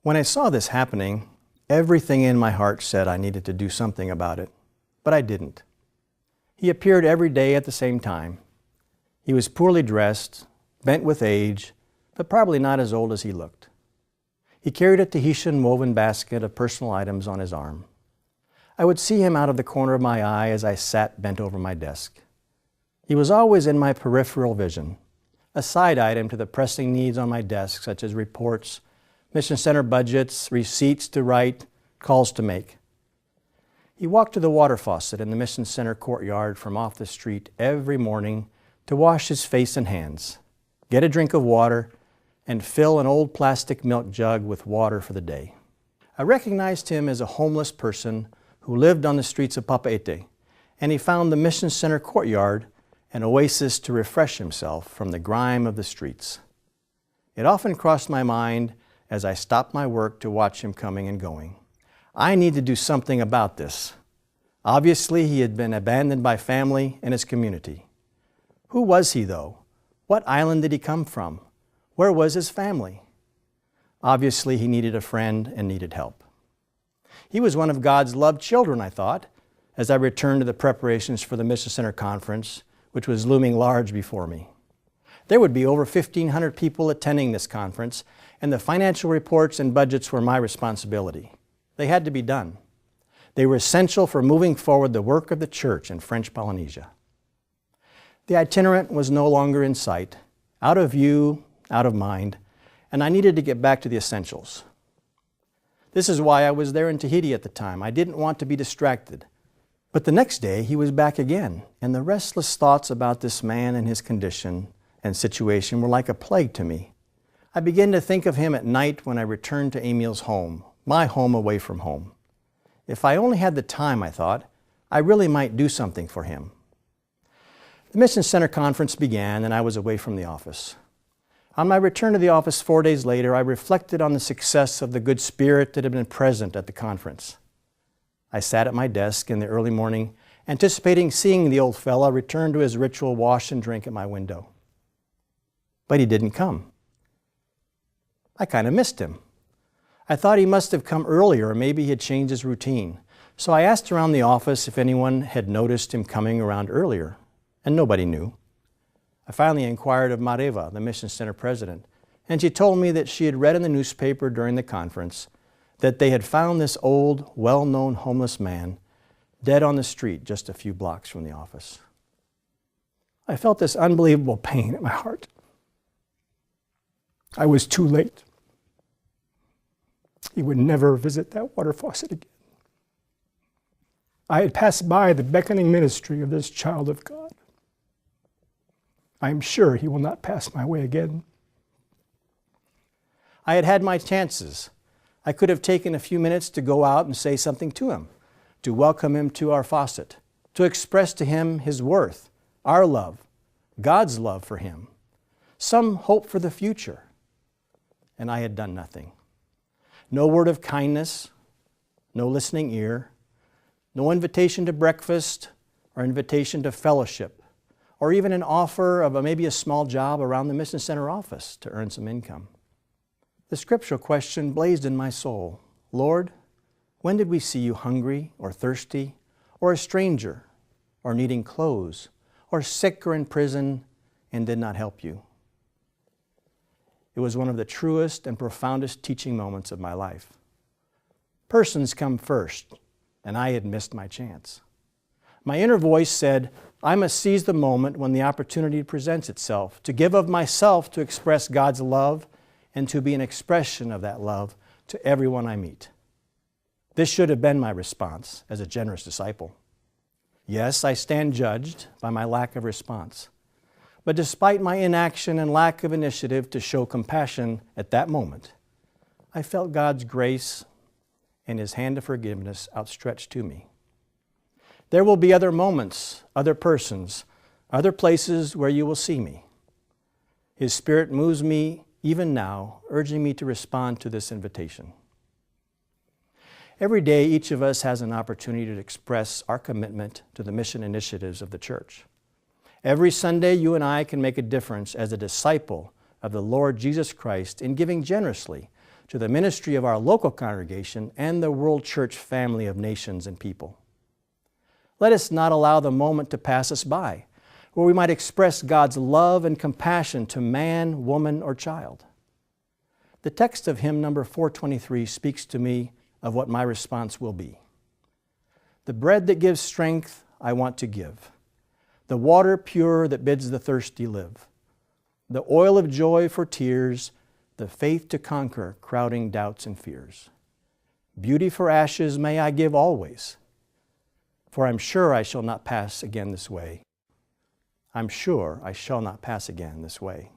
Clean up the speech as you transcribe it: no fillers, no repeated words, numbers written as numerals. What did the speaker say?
When I saw this happening, everything in my heart said I needed to do something about it, but I didn't. He appeared every day at the same time. He was poorly dressed, bent with age, but probably not as old as he looked. He carried a Tahitian woven basket of personal items on his arm. I would see him out of the corner of my eye as I sat bent over my desk. He was always in my peripheral vision, a side item to the pressing needs on my desk, such as reports, mission center budgets, receipts to write, calls to make. He walked to the water faucet in the mission center courtyard from off the street every morning to wash his face and hands, get a drink of water, and fill an old plastic milk jug with water for the day. I recognized him as a homeless person who lived on the streets of Papeete, and he found the mission center courtyard an oasis to refresh himself from the grime of the streets. It often crossed my mind as I stopped my work to watch him coming and going. I need to do something about this. Obviously, he had been abandoned by family and his community. Who was he, though? What island did he come from? Where was his family? Obviously, he needed a friend and needed help. He was one of God's loved children, I thought, as I returned to the preparations for the Mission Center Conference, which was looming large before me. There would be over 1,500 people attending this conference, and the financial reports and budgets were my responsibility. They had to be done. They were essential for moving forward the work of the church in French Polynesia. The itinerant was no longer in sight, out of view, out of mind, and I needed to get back to the essentials. This is why I was there in Tahiti at the time. I didn't want to be distracted. But the next day, he was back again, and the restless thoughts about this man and his condition and situation were like a plague to me. I began to think of him at night when I returned to Emil's home, my home away from home. If I only had the time, I thought, I really might do something for him. The Mission Center Conference began, and I was away from the office. On my return to the office 4 days later, I reflected on the success of the good spirit that had been present at the conference. I sat at my desk in the early morning, anticipating seeing the old fella return to his ritual wash and drink at my window. But he didn't come. I kind of missed him. I thought he must have come earlier, or maybe he had changed his routine. So I asked around the office if anyone had noticed him coming around earlier, and nobody knew. I finally inquired of Mareva, the Mission Center president, and she told me that she had read in the newspaper during the conference that they had found this old, well-known homeless man dead on the street just a few blocks from the office. I felt this unbelievable pain at my heart. I was too late. He would never visit that water faucet again. I had passed by the beckoning ministry of this child of God. I am sure he will not pass my way again. I had had my chances. I could have taken a few minutes to go out and say something to him, to welcome him to our faucet, to express to him his worth, our love, God's love for him, some hope for the future. And I had done nothing. No word of kindness, no listening ear, no invitation to breakfast or invitation to fellowship, or even an offer of maybe a small job around the Mission Center office to earn some income. The scriptural question blazed in my soul. Lord, when did we see you hungry or thirsty or a stranger or needing clothes or sick or in prison and did not help you? It was one of the truest and profoundest teaching moments of my life. Persons come first, and I had missed my chance. My inner voice said, I must seize the moment when the opportunity presents itself to give of myself to express God's love and to be an expression of that love to everyone I meet. This should have been my response as a generous disciple. Yes, I stand judged by my lack of response. But despite my inaction and lack of initiative to show compassion at that moment, I felt God's grace and His hand of forgiveness outstretched to me. There will be other moments, other persons, other places where you will see me. His Spirit moves me even now, urging me to respond to this invitation. Every day, each of us has an opportunity to express our commitment to the mission initiatives of the church. Every Sunday, you and I can make a difference as a disciple of the Lord Jesus Christ in giving generously to the ministry of our local congregation and the world church family of nations and people. Let us not allow the moment to pass us by where we might express God's love and compassion to man, woman, or child. The text of hymn number 423 speaks to me of what my response will be. The bread that gives strength I want to give, the water pure that bids the thirsty live, the oil of joy for tears, the faith to conquer crowding doubts and fears. Beauty for ashes may I give always, for I'm sure I shall not pass again this way. I'm sure I shall not pass again this way.